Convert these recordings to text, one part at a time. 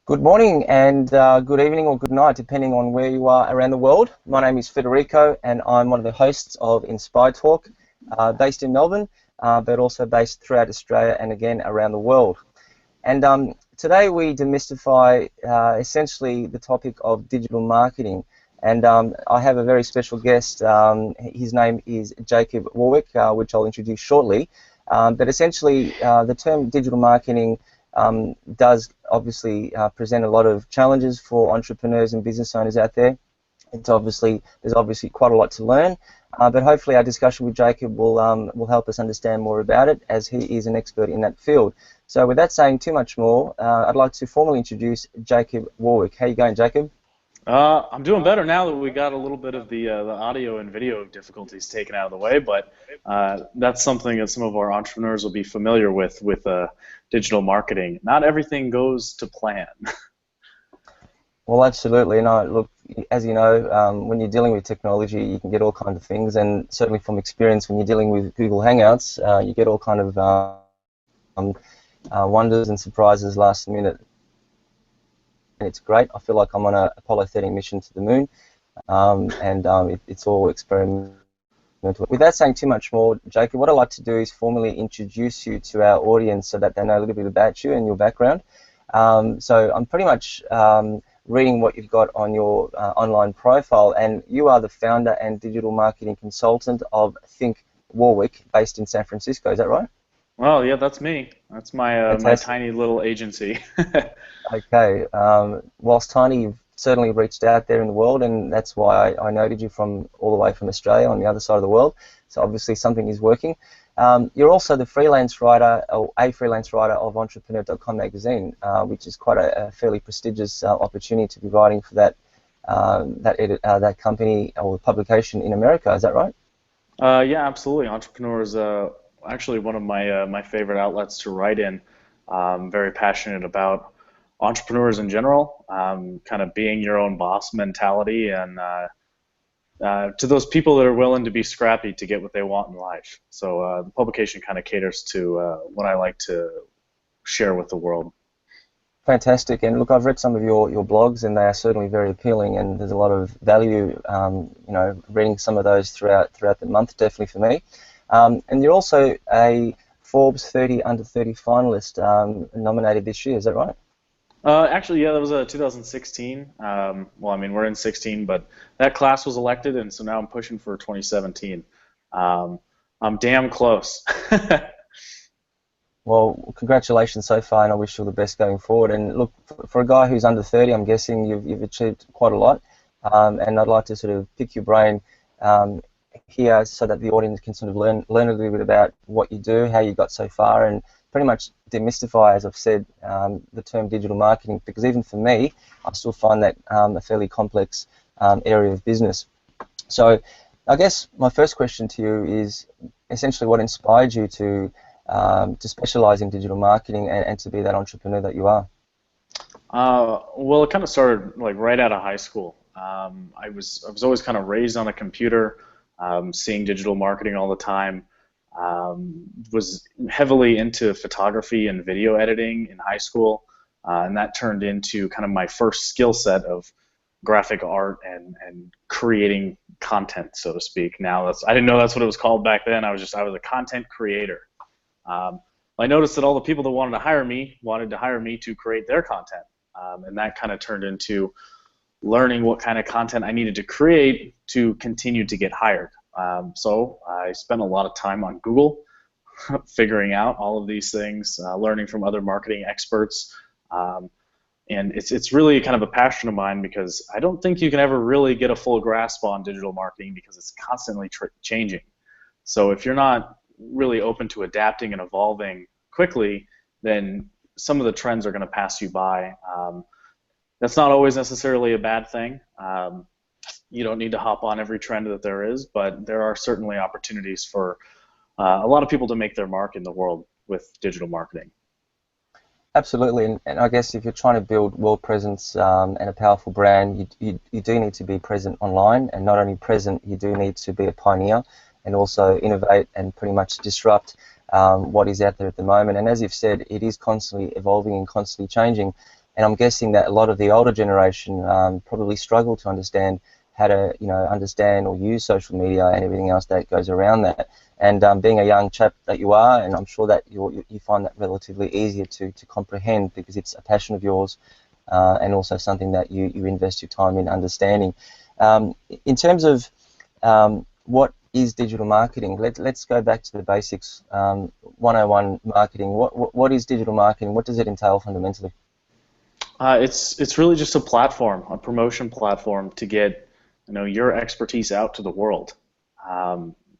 Good morning and good evening or good night, depending on where you are around the world. My name is Federico and I'm one of the hosts of InspireTalk, based in Melbourne, but also based throughout Australia and again around the world. And today we demystify essentially the topic of digital marketing. And I have a very special guest. His name is Jacob Warwick, which I'll introduce shortly. But essentially the term digital marketing does obviously present a lot of challenges for entrepreneurs and business owners out there. There's obviously quite a lot to learn, but hopefully our discussion with Jacob will help us understand more about it, as he is an expert in that field. So without saying too much more, I'd like to formally introduce Jacob Warwick. How are you going, Jacob? I'm doing better now that we got a little bit of the audio and video difficulties taken out of the way, but that's something that some of our entrepreneurs will be familiar with digital marketing. Not everything goes to plan. Well, absolutely. No, look, as you know, when you're dealing with technology, you can get all kinds of things, and certainly from experience, when you're dealing with Google Hangouts, you get all kind of wonders and surprises last minute. And it's great. I feel like I'm on a Apollo 13 mission to the moon, it's all experimental. Without saying too much more, Jacob, what I'd like to do is formally introduce you to our audience so that they know a little bit about you and your background. So I'm pretty much reading what you've got on your online profile, and you are the founder and digital marketing consultant of Think Warwick, based in San Francisco. Is that right? Well, yeah, that's me. That's my tiny little agency. Okay. Whilst tiny, you've certainly reached out there in the world, and that's why I noted you from all the way from Australia on the other side of the world. So obviously something is working. You're also the freelance writer, or a freelance writer of Entrepreneur.com magazine, which is quite a fairly prestigious opportunity to be writing for that company or publication in America. Is that right? Yeah, absolutely. Entrepreneur is actually one of my favorite outlets to write in. I'm very passionate about entrepreneurs in general, kind of being your own boss mentality, and to those people that are willing to be scrappy to get what they want in life. So the publication kind of caters to what I like to share with the world. Fantastic. And look, I've read some of your blogs, and they are certainly very appealing, and there's a lot of value, reading some of those throughout the month, definitely for me. And you're also a Forbes 30 under 30 finalist, nominated this year. Is that right? Actually, yeah, that was 2016. Well, I mean, we're in 16, but that class was elected, and so now I'm pushing for 2017. I'm damn close. Well, congratulations so far, and I wish you all the best going forward. And look, for a guy who's under 30, I'm guessing you've achieved quite a lot, and I'd like to sort of pick your brain here so that the audience can sort of learn a little bit about what you do, how you got so far, and pretty much demystify, as I've said, the term digital marketing, because even for me, I still find that a fairly complex area of business. So I guess my first question to you is essentially what inspired you to specialize in digital marketing and to be that entrepreneur that you are? Well, it kind of started like right out of high school. I was always kind of raised on a computer, seeing digital marketing all the time. Was heavily into photography and video editing in high school, and that turned into kind of my first skill set of graphic art and creating content, so to speak. Now I didn't know that's what it was called back then. I was a content creator. I noticed that all the people that wanted to hire me to create their content, and that kind of turned into learning what kind of content I needed to create to continue to get hired. So I spent a lot of time on Google figuring out all of these things, learning from other marketing experts, and it's really kind of a passion of mine, because I don't think you can ever really get a full grasp on digital marketing because it's constantly changing. So if you're not really open to adapting and evolving quickly, then some of the trends are going to pass you by. That's not always necessarily a bad thing. You don't need to hop on every trend that there is, but there are certainly opportunities for a lot of people to make their mark in the world with digital marketing. Absolutely, and I guess if you're trying to build world presence and a powerful brand, you do need to be present online, and not only present, you do need to be a pioneer and also innovate and pretty much disrupt what is out there at the moment. And as you've said, it is constantly evolving and constantly changing. and I'm guessing that a lot of the older generation probably struggle to understand how to, understand or use social media and everything else that goes around that. And being a young chap that you are, and I'm sure that you find that relatively easier to comprehend because it's a passion of yours, and also something that you invest your time in understanding. In terms of what is digital marketing, let's go back to the basics. 101 marketing. What is digital marketing? What does it entail fundamentally? It's really just a platform, a promotion platform to get your expertise out to the world.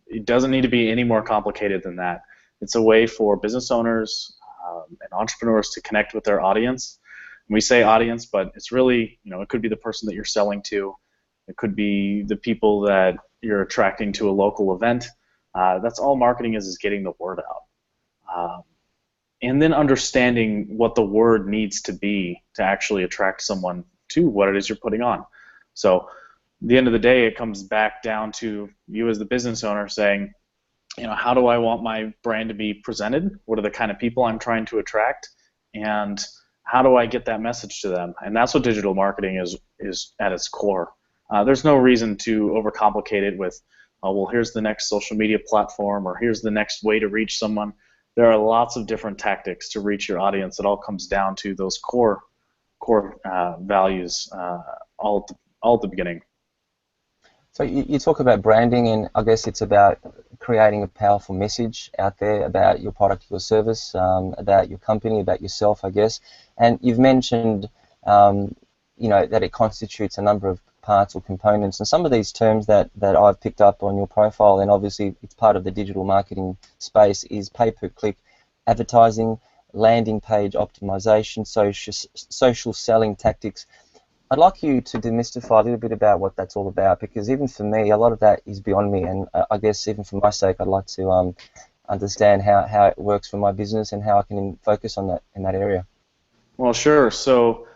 It doesn't need to be any more complicated than that. It's a way for business owners and entrepreneurs to connect with their audience. And we say audience, but it's really, it could be the person that you're selling to. It could be the people that you're attracting to a local event. That's all marketing is getting the word out. And then understanding what the word needs to be to actually attract someone to what it is you're putting on. So at the end of the day, it comes back down to you as the business owner saying, how do I want my brand to be presented? What are the kind of people I'm trying to attract? And how do I get that message to them? And that's what digital marketing is at its core. There's no reason to overcomplicate it with, well, here's the next social media platform, or here's the next way to reach someone. There are lots of different tactics to reach your audience. It all comes down to those core values all at the beginning. So you talk about branding, and I guess it's about creating a powerful message out there about your product, your service, about your company, about yourself, I guess. And you've mentioned, that it constitutes a number of parts or components, and some of these terms that I've picked up on your profile, and obviously it's part of the digital marketing space, is pay-per-click advertising, landing page optimization, social selling tactics. I'd like you to demystify a little bit about what that's all about, because even for me, a lot of that is beyond me, and I guess even for my sake, I'd like to understand how it works for my business and how I can focus on that in that area. Well, sure. So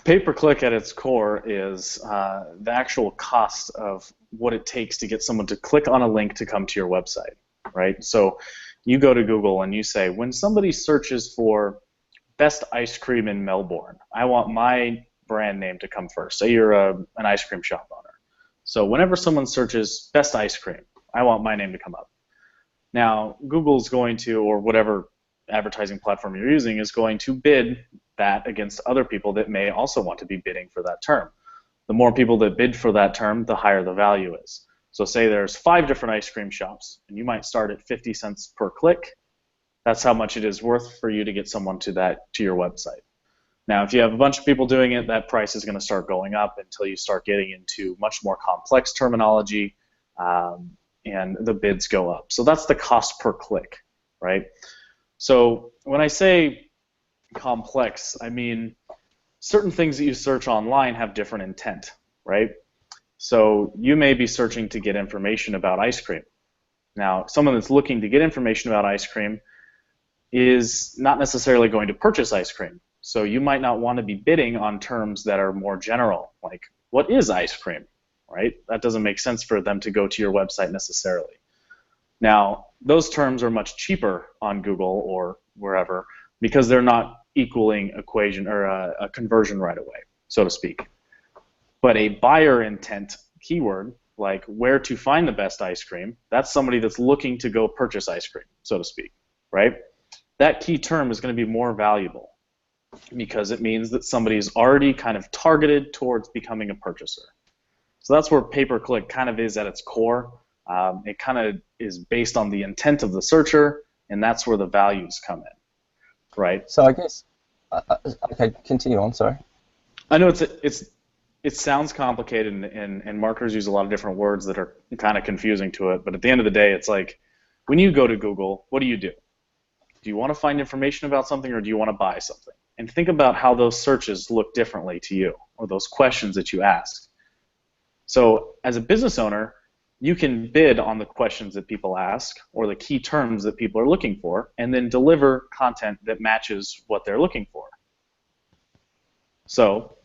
pay-per-click at its core is the actual cost of what it takes to get someone to click on a link to come to your website, right? So you go to Google and you say, when somebody searches for best ice cream in Melbourne, I want my brand name to come first. Say you're an ice cream shop owner. So whenever someone searches best ice cream, I want my name to come up. Now, Google's going to, or whatever advertising platform you're using, is going to bid that against other people that may also want to be bidding for that term. The more people that bid for that term, the higher the value is. So say there's 5 different ice cream shops, and you might start at 50 cents per click. That's how much it is worth for you to get someone to your website. Now, if you have a bunch of people doing it, that price is going to start going up until you start getting into much more complex terminology, and the bids go up. So that's the cost per click, right? So when I say complex, I mean certain things that you search online have different intent, right? So you may be searching to get information about ice cream. Now, someone that's looking to get information about ice cream is not necessarily going to purchase ice cream. So you might not want to be bidding on terms that are more general, like what is ice cream, right? That doesn't make sense for them to go to your website necessarily. Now, those terms are much cheaper on Google or wherever because they're not equaling equation or a conversion right away, so to speak. But a buyer intent keyword, like where to find the best ice cream, that's somebody that's looking to go purchase ice cream, so to speak, right? That key term is going to be more valuable because it means that somebody's already kind of targeted towards becoming a purchaser. So that's where pay-per-click kind of is at its core. It kind of is based on the intent of the searcher, and that's where the values come in, right? So I guess, okay, continue on, sorry. I know it sounds complicated, and marketers use a lot of different words that are kind of confusing to it, but at the end of the day, it's like when you go to Google, what do? Do you want to find information about something, or do you want to buy something? And think about how those searches look differently to you, or those questions that you ask. So as a business owner, you can bid on the questions that people ask or the key terms that people are looking for, and then deliver content that matches what they're looking for. So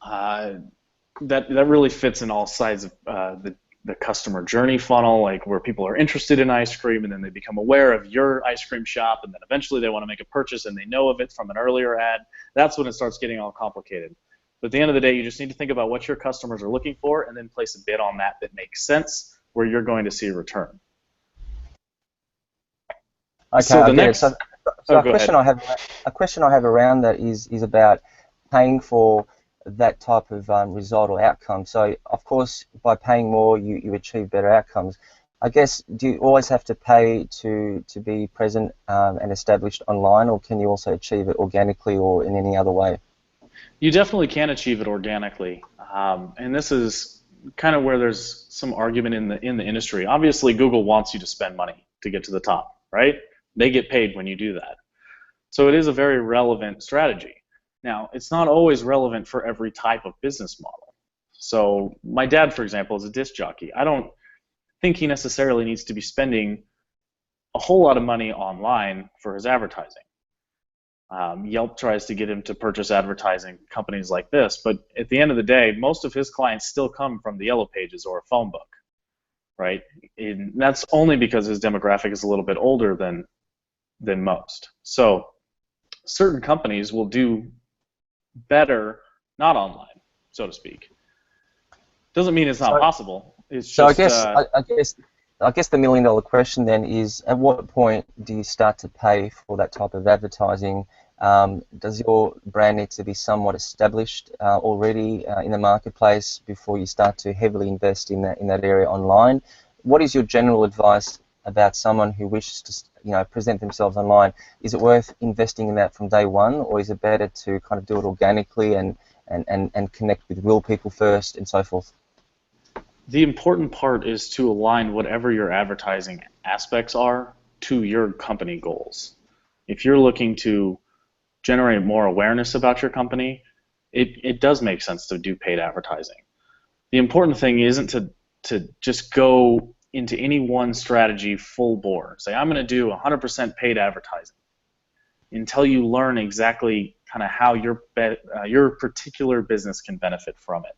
that really fits in all sides of the customer journey funnel, like where people are interested in ice cream and then they become aware of your ice cream shop and then eventually they want to make a purchase and they know of it from an earlier ad. That's when it starts getting all complicated. But at the end of the day, you just need to think about what your customers are looking for and then place a bid on that makes sense where you're going to see a return. Okay, so the next, so a question I have around that is about paying for that type of result or outcome. So, of course, by paying more, you achieve better outcomes. I guess, do you always have to pay to be present and established online, or can you also achieve it organically or in any other way? You definitely can achieve it organically, and this is kind of where there's some argument in the industry. Obviously, Google wants you to spend money to get to the top, right? They get paid when you do that. So it is a very relevant strategy. Now, it's not always relevant for every type of business model. So my dad, for example, is a disc jockey. I don't think he necessarily needs to be spending a whole lot of money online for his advertising. Yelp tries to get him to purchase advertising, companies like this, but at the end of the day, most of his clients still come from the Yellow Pages or a phone book, right? And that's only because his demographic is a little bit older than most. So certain companies will do better not online, so to speak. Doesn't mean it's not possible. It's just. So I guess the $1 million question then is, at what point do you start to pay for that type of advertising? Does your brand need to be somewhat established already in the marketplace before you start to heavily invest in that area online? What is your general advice about someone who wishes to, present themselves online? Is it worth investing in that from day one, or is it better to kind of do it organically and connect with real people first and so forth? The important part is to align whatever your advertising aspects are to your company goals. If you're looking to generate more awareness about your company, it does make sense to do paid advertising. The important thing isn't to just go into any one strategy full bore. Say, I'm going to do 100% paid advertising until you learn exactly kind of how your particular business can benefit from it.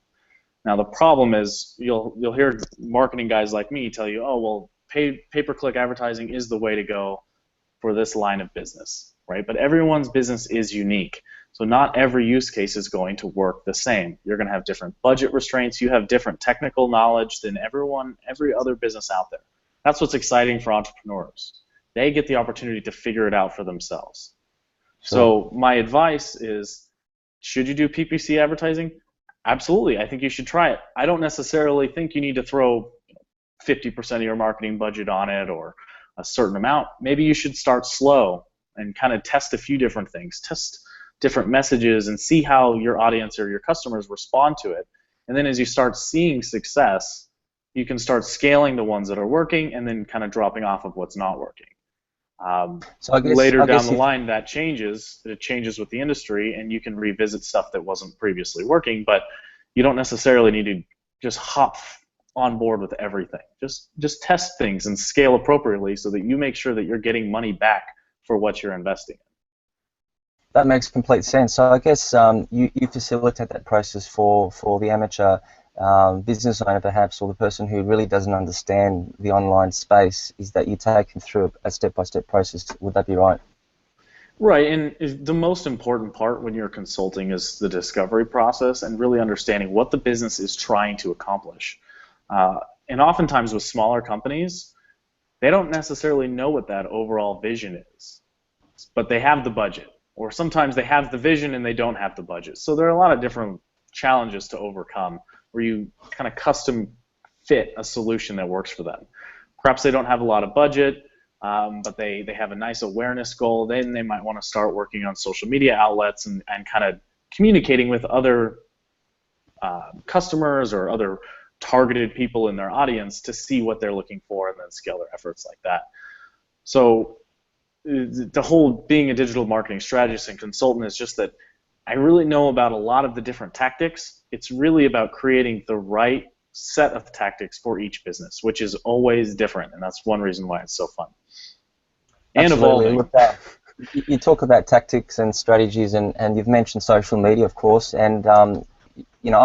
Now, the problem is you'll hear marketing guys like me tell you, oh, well, pay-per-click advertising is the way to go for this line of business, right? But everyone's business is unique. So not every use case is going to work the same. You're going to have different budget restraints. You have different technical knowledge than every other business out there. That's what's exciting for entrepreneurs. They get the opportunity to figure it out for themselves. Sure. So my advice is, should you do PPC advertising? Absolutely. I think you should try it. I don't necessarily think you need to throw 50% of your marketing budget on it or a certain amount. Maybe you should start slow and kind of test a few different things. Test different messages and see how your audience or your customers respond to it. And then as you start seeing success, you can start scaling the ones that are working and then kind of dropping off of what's not working. So later down the line, that changes. It changes with the industry, and you can revisit stuff that wasn't previously working. But you don't necessarily need to just hop on board with everything. Just test things and scale appropriately so that you make sure that you're getting money back for what you're investing in. That makes complete sense. So I guess you facilitate that process for the amateur business owner, perhaps, or the person who really doesn't understand the online space, is that you take them through a step-by-step process. Would that be right? Right, and the most important part when you're consulting is the discovery process and really understanding what the business is trying to accomplish. And oftentimes with smaller companies, they don't necessarily know what that overall vision is, but they have the budget. Or sometimes they have the vision and they don't have the budget. So there are a lot of different challenges to overcome where you kind of custom fit a solution that works for them. Perhaps they don't have a lot of budget, but they have a nice awareness goal. Then they might want to start working on social media outlets and kind of communicating with other customers or other targeted people in their audience to see what they're looking for and then scale their efforts like that. So the whole being a digital marketing strategist and consultant is just that I really know about a lot of the different tactics. It's really about creating the right set of tactics for each business, which is always different, and that's one reason why it's so fun. And Absolutely. evolving. You talk about tactics and strategies, and you've mentioned social media, of course, and I'm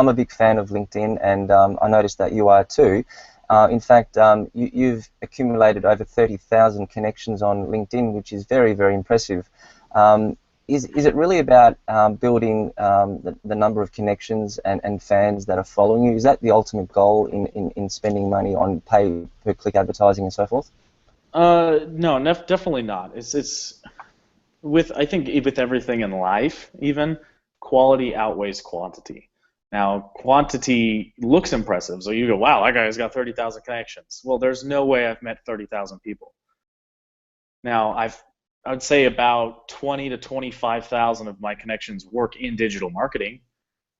a big fan of LinkedIn, and I noticed that you are too. In fact, you've accumulated over 30,000 connections on LinkedIn, which is very, very impressive. Is it really about building the number of connections and fans that are following you? Is that the ultimate goal in spending money on pay-per-click advertising and so forth? No, definitely not. It's I think with everything in life, even quality outweighs quantity. Now, quantity looks impressive, so you go, wow, that guy's got 30,000 connections. Well, there's no way I've met 30,000 people. Now, I would say about 20 to 25,000 of my connections work in digital marketing,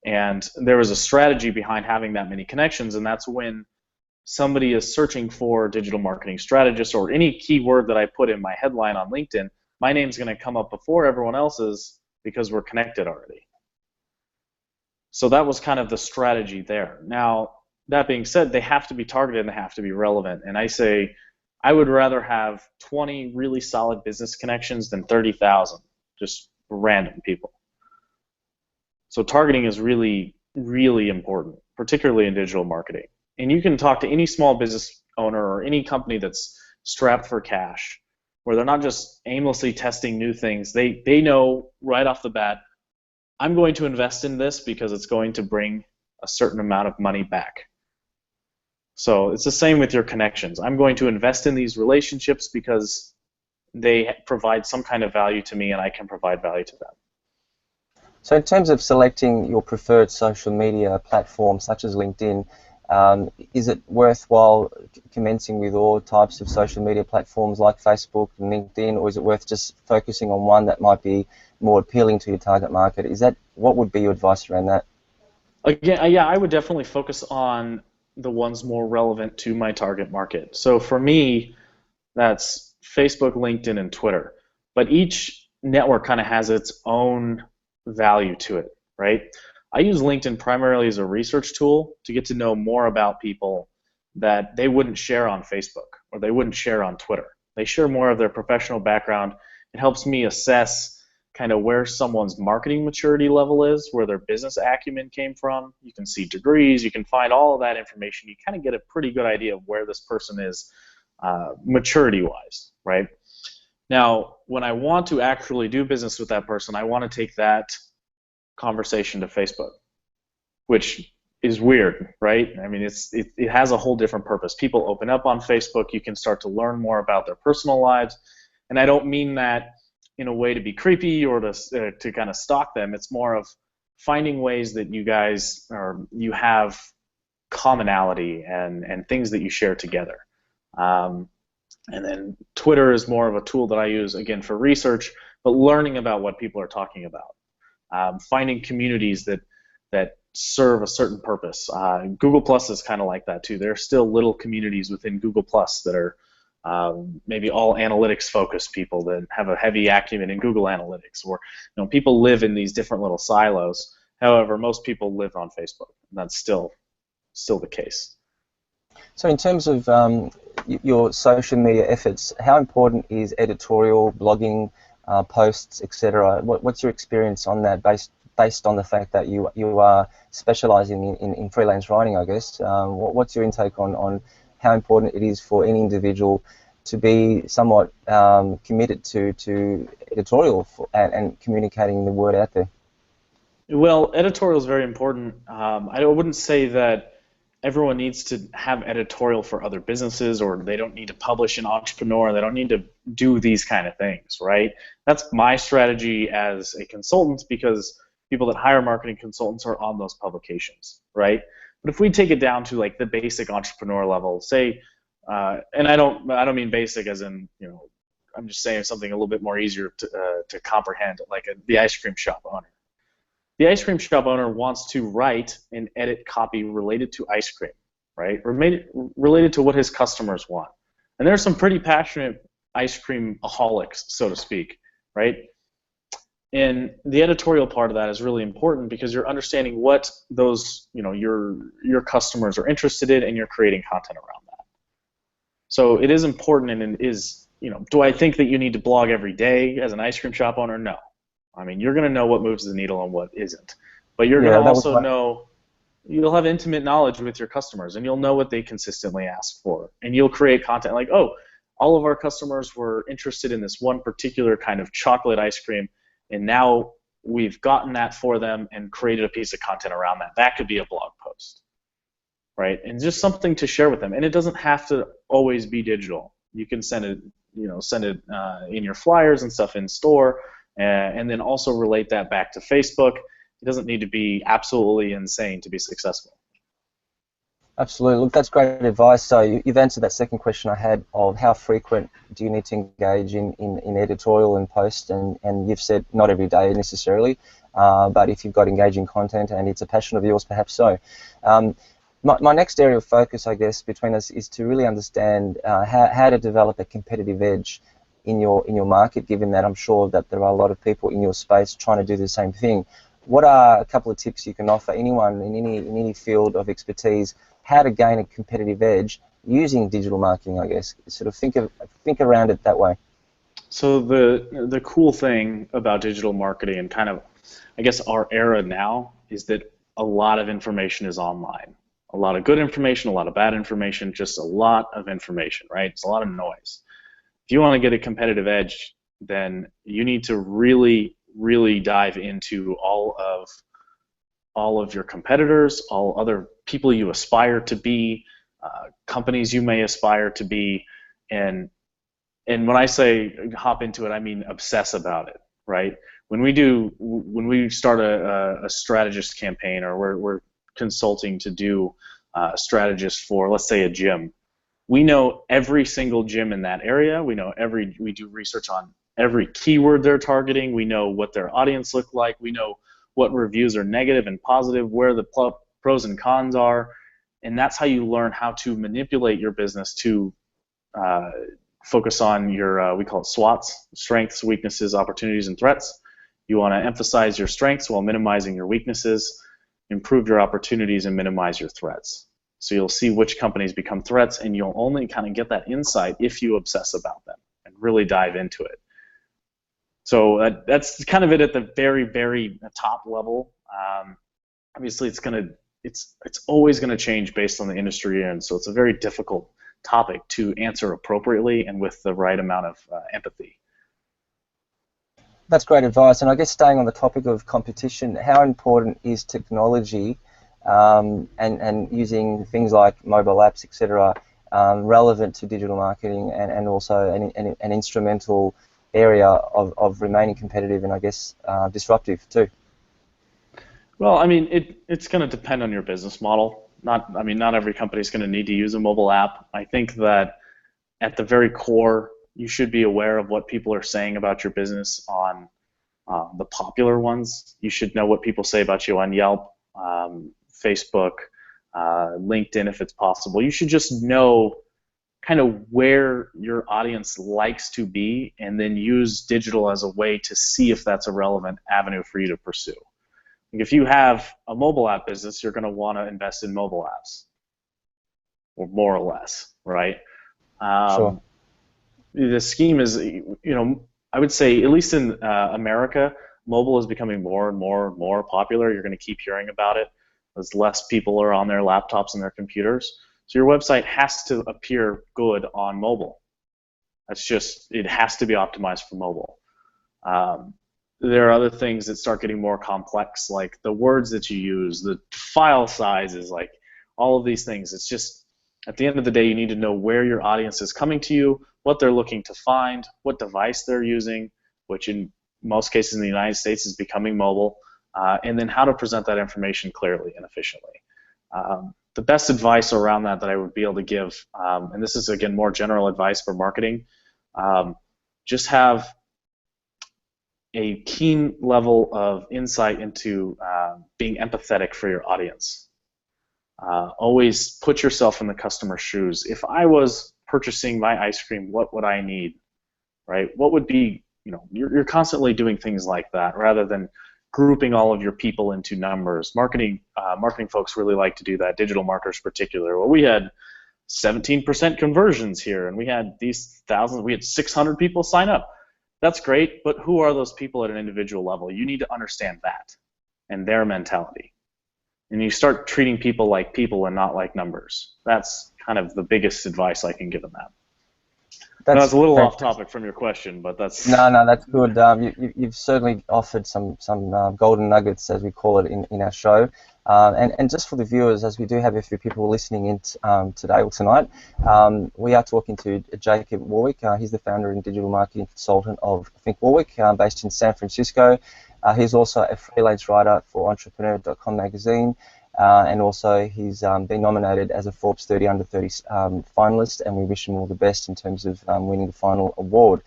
and there was a strategy behind having that many connections, and that's when somebody is searching for digital marketing strategist or any keyword that I put in my headline on LinkedIn, my name's going to come up before everyone else's because we're connected already. So that was kind of the strategy there. Now, that being said, they have to be targeted and they have to be relevant. And I say I would rather have 20 really solid business connections than 30,000 just random people. So targeting is really, really important, particularly in digital marketing. And you can talk to any small business owner or any company that's strapped for cash, where they're not just aimlessly testing new things. They know right off the bat, I'm going to invest in this because it's going to bring a certain amount of money back. So it's the same with your connections. I'm going to invest in these relationships because they provide some kind of value to me and I can provide value to them. So in terms of selecting your preferred social media platform, such as LinkedIn, is it worthwhile commencing with all types of social media platforms like Facebook and LinkedIn, or is it worth just focusing on one that might be more appealing to your target market? What would be your advice around that? Again, yeah, I would definitely focus on the ones more relevant to my target market. So for me, that's Facebook, LinkedIn, and Twitter. But each network kind of has its own value to it, right? I use LinkedIn primarily as a research tool to get to know more about people that they wouldn't share on Facebook or they wouldn't share on Twitter. They share more of their professional background. It helps me assess kind of where someone's marketing maturity level is, where their business acumen came from. You can see degrees, you can find all of that information. You kind of get a pretty good idea of where this person is maturity-wise, right? Now, when I want to actually do business with that person, I want to take that conversation to Facebook, which is weird, right? I mean, it has a whole different purpose. People open up on Facebook. You can start to learn more about their personal lives, and I don't mean that in a way to be creepy or to kind of stalk them. It's more of finding ways that you have commonality and things that you share together. And then Twitter is more of a tool that I use, again, for research, but learning about what people are talking about. Finding communities that serve a certain purpose. Google Plus is kind of like that too. There are still little communities within Google Plus that are maybe all analytics focused people that have a heavy acumen in Google Analytics, or people live in these different little silos. However, most people live on Facebook, and that's still the case. So in terms of your social media efforts, how important is editorial, blogging, posts, etc.? What's your experience on that, based on the fact that you are specializing in freelance writing, I guess? What's your intake on how important it is for any individual to be somewhat committed to editorial and communicating the word out there? Well, editorial is very important. I wouldn't say that everyone needs to have editorial for other businesses, or they don't need to publish an entrepreneur, they don't need to do these kind of things, right? That's my strategy as a consultant, because people that hire marketing consultants are on those publications, right? But if we take it down to like the basic entrepreneur level, say, and I don't mean basic as in, I'm just saying something a little bit more easier to comprehend, like the ice cream shop owner. The ice cream shop owner wants to write and edit copy related to ice cream, right? Or related to what his customers want. And there's some pretty passionate ice cream aholics, so to speak, right? And the editorial part of that is really important because you're understanding what those, your customers are interested in, and you're creating content around that. So it is important, and it is, do I think that you need to blog every day as an ice cream shop owner? No. I mean, you're going to know what moves the needle and what isn't. But you're going to also know you'll have intimate knowledge with your customers, and you'll know what they consistently ask for, and you'll create content like, oh, all of our customers were interested in this one particular kind of chocolate ice cream, and now we've gotten that for them and created a piece of content around that. That could be a blog post, right? And just something to share with them. And it doesn't have to always be digital. You can send it, in your flyers and stuff in store, and then also relate that back to Facebook. It doesn't need to be absolutely insane to be successful. Absolutely. Look, that's great advice. So you've answered that second question I had of how frequent do you need to engage in editorial and post, and you've said not every day necessarily, but if you've got engaging content and it's a passion of yours, perhaps so. My next area of focus, I guess, between us is to really understand how to develop a competitive edge in your market, given that I'm sure that there are a lot of people in your space trying to do the same thing. What are a couple of tips you can offer anyone in any field of expertise how to gain a competitive edge using digital marketing, I guess? Sort of think around it that way. So the cool thing about digital marketing and kind of, I guess, our era now is that a lot of information is online. A lot of good information, a lot of bad information, just a lot of information, right? It's a lot of noise. If you want to get a competitive edge, then you need to really, really dive into all of your competitors, all other people you aspire to be, companies you may aspire to be, and when I say hop into it, I mean obsess about it, right? When we start a strategist campaign, or we're consulting to do a strategist for, let's say, a gym, we know every single gym in that area. We do research on every keyword they're targeting. We know what their audience look like. We know what reviews are negative and positive, where the pros and cons are, and that's how you learn how to manipulate your business to focus on your, we call it SWOTs, strengths, weaknesses, opportunities, and threats. You want to emphasize your strengths while minimizing your weaknesses, improve your opportunities, and minimize your threats. So you'll see which companies become threats, and you'll only kind of get that insight if you obsess about them and really dive into it. So that's kind of it at the very, very top level. Obviously, it's always going to change based on the industry you're in, so it's a very difficult topic to answer appropriately and with the right amount of empathy. That's great advice. And I guess staying on the topic of competition, how important is technology and using things like mobile apps, etc., relevant to digital marketing and also an instrumental area of remaining competitive and, I guess, disruptive too? Well, I mean, it's going to depend on your business model. Not every company is going to need to use a mobile app. I think that at the very core, you should be aware of what people are saying about your business on the popular ones. You should know what people say about you on Yelp, Facebook, LinkedIn if it's possible. You should just know kind of where your audience likes to be, and then use digital as a way to see if that's a relevant avenue for you to pursue. If you have a mobile app business, you're going to want to invest in mobile apps, or more or less, right? Sure. The scheme is, I would say, at least in America, mobile is becoming more and more and more popular. You're going to keep hearing about it as less people are on their laptops and their computers. So your website has to appear good on mobile. It has to be optimized for mobile. There are other things that start getting more complex, like the words that you use, the file sizes, like all of these things. It's just, at the end of the day, you need to know where your audience is coming to you, what they're looking to find, what device they're using, which in most cases in the United States is becoming mobile, and then how to present that information clearly and efficiently. The best advice around that I would be able to give, and this is, again, more general advice for marketing, just have a keen level of insight into being empathetic for your audience. Always put yourself in the customer's shoes. If I was purchasing my ice cream, what would I need, right? What would be, you're constantly doing things like that rather than grouping all of your people into numbers. Marketing folks really like to do that, digital marketers particular. Well, we had 17% conversions here, and we had these thousands, we had 600 people sign up. That's great, but who are those people at an individual level? You need to understand that and their mentality. and you start treating people like people and not like numbers. That's kind of the biggest advice I can give them that. Now, That's that's a little off fantastic. topic from your question, but that's No, no, that's good. You've certainly offered some golden nuggets, as we call it in our show. And just for the viewers, as we do have a few people listening in today or tonight, we are talking to Jacob Warwick. He's the founder and digital marketing consultant of Think Warwick, based in San Francisco. He's also a freelance writer for Entrepreneur.com magazine. And also he's been nominated as a Forbes 30 Under 30 finalist, and we wish him all the best in terms of winning the final award.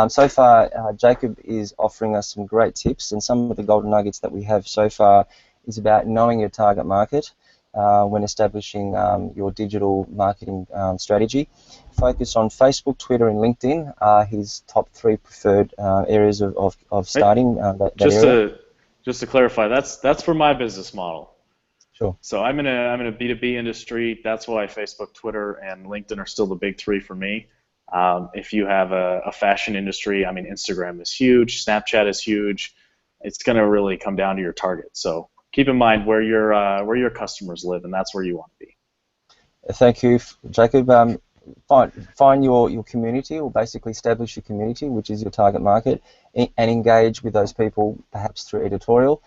So far, Jacob is offering us some great tips, and some of the golden nuggets that we have so far is about knowing your target market when establishing your digital marketing strategy. Focus on Facebook, Twitter, and LinkedIn are his top 3 preferred areas of starting that area. Just to clarify, that's for my business model. Sure. So I'm in a B2B industry. That's why Facebook, Twitter, and LinkedIn are still the big 3 for me. If you have a fashion industry, I mean, Instagram is huge, Snapchat is huge. It's going to really come down to your target. So keep in mind where your customers live, and that's where you want to be. Thank you, Jacob. Find your community, or basically establish your community, which is your target market, and engage with those people, perhaps through editorial.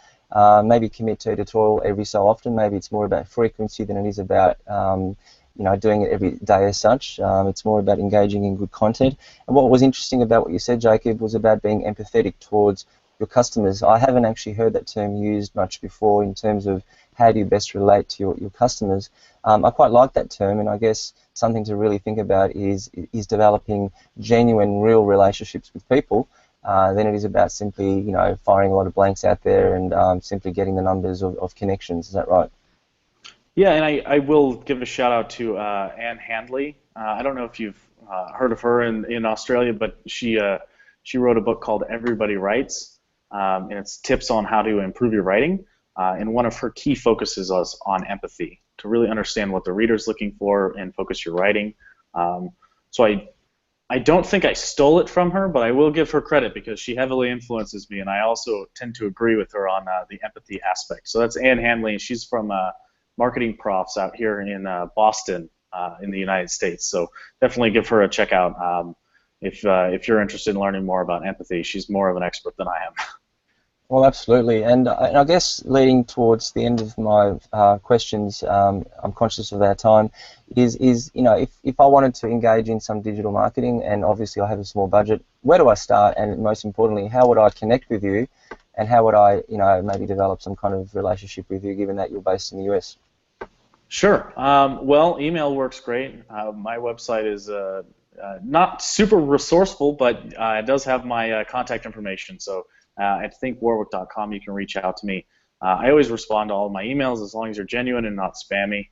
Maybe commit to editorial every so often. Maybe it's more about frequency than it is about doing it every day as such. It's more about engaging in good content. And what was interesting about what you said, Jacob, was about being empathetic towards your customers. I haven't actually heard that term used much before in terms of how do you best relate to your customers. I quite like that term, and I guess something to really think about is developing genuine, real relationships with people. Then it is about simply, firing a lot of blanks out there and simply getting the numbers of connections. Is that right? Yeah, and I will give a shout out to Anne Handley. I don't know if you've heard of her in Australia, but she wrote a book called Everybody Writes, and it's tips on how to improve your writing. And one of her key focuses is on empathy, to really understand what the reader's looking for and focus your writing. So I don't think I stole it from her, but I will give her credit because she heavily influences me, and I also tend to agree with her on the empathy aspect. So that's Anne Handley, and she's from Marketing Profs out here in Boston in the United States. So definitely give her a check out if you're interested in learning more about empathy. She's more of an expert than I am. Well, absolutely. And I guess leading towards the end of my questions, I'm conscious of our time, is if I wanted to engage in some digital marketing, and obviously I have a small budget, where do I start? And most importantly, how would I connect with you? And how would I, maybe develop some kind of relationship with you, given that you're based in the US? Sure. Well, email works great. My website is not super resourceful, but it does have my contact information. So at thinkwarwick.com, you can reach out to me. I always respond to all of my emails as long as they're genuine and not spammy.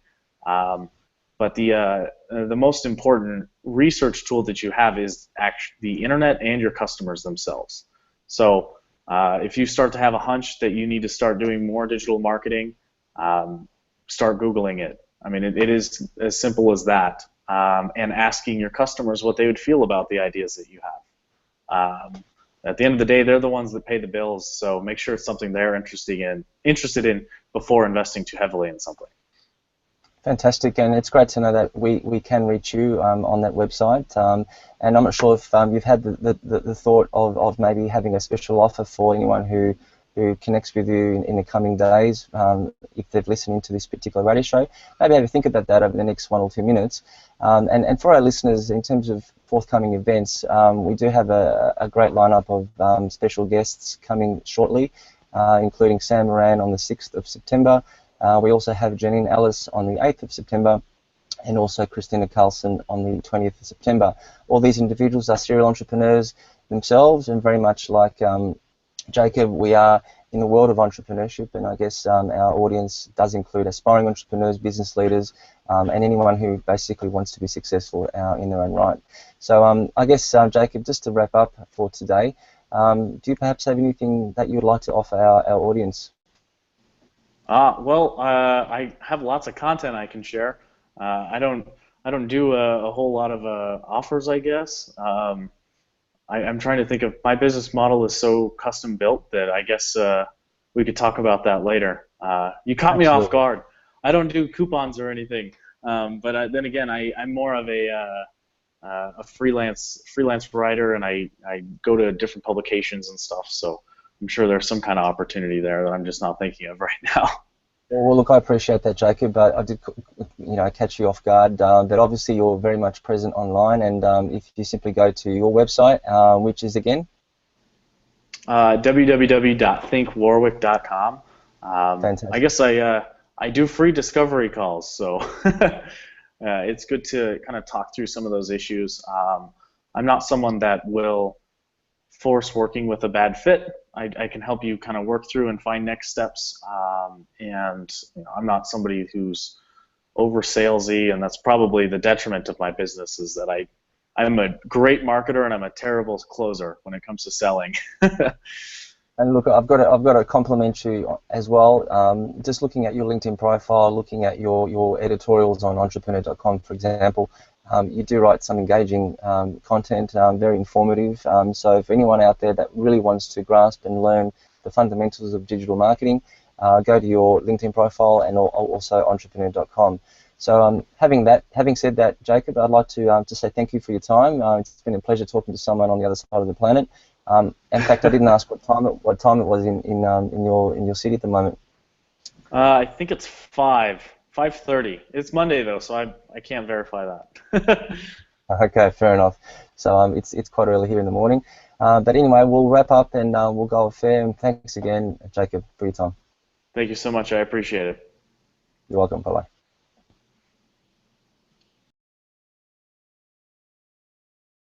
But the most important research tool that you have is actually the internet and your customers themselves. So if you start to have a hunch that you need to start doing more digital marketing, start Googling it. I mean, it is as simple as that, and asking your customers what they would feel about the ideas that you have. At the end of the day, they're the ones that pay the bills, so make sure it's something they're interested in before investing too heavily in something. Fantastic, and it's great to know that we can reach you on that website. And I'm not sure if you've had the thought of maybe having a special offer for anyone who connects with you in the coming days, if they've listened to this particular radio show. Maybe have a think about that over the next 1 or 2 minutes. And for our listeners, in terms of forthcoming events, we do have a great lineup of special guests coming shortly, including Sam Moran on the 6th of September. We also have Janine Ellis on the 8th of September, and also Christina Carlson on the 20th of September. All these individuals are serial entrepreneurs themselves, and very much like Jacob, we are in the world of entrepreneurship, and I guess our audience does include aspiring entrepreneurs, business leaders, and anyone who basically wants to be successful in their own right. So I guess, Jacob, just to wrap up for today, do you perhaps have anything that you'd like to offer our audience? Well, I have lots of content I can share. I don't do a whole lot of offers, I guess. I'm trying to think of, my business model is so custom built that I guess we could talk about that later. You caught me off Absolutely. guard. I don't do coupons or anything, but then again, I'm more of a freelance writer, and I go to different publications and stuff. So I'm sure there's some kind of opportunity there that I'm just not thinking of right now. Well, look, I appreciate that, Jacob, but I did, catch you off guard. But obviously, you're very much present online, and if you simply go to your website, which is again, www.thinkwarwick.com. I fantastic. guess I do free discovery calls, so it's good to kind of talk through some of those issues. I'm not someone that will force working with a bad fit. I can help you kind of work through and find next steps. And I'm not somebody who's over salesy, and that's probably the detriment of my business is that I'm a great marketer and I'm a terrible closer when it comes to selling. And look, I've got to compliment you as well. Just looking at your LinkedIn profile, looking at your editorials on entrepreneur.com, for example, you do write some engaging content, very informative. So for anyone out there that really wants to grasp and learn the fundamentals of digital marketing, go to your LinkedIn profile and also entrepreneur.com. So having said that, Jacob, I'd like to say thank you for your time. It's been a pleasure talking to someone on the other side of the planet. In fact, I didn't ask what time it was in your city at the moment. I think it's 5:30. It's Monday though, so I can't verify that. Okay, fair enough. So it's quite early here in the morning. But anyway, we'll wrap up and we'll go off there. And thanks again, Jacob, for your time. Thank you so much. I appreciate it. You're welcome. Bye bye.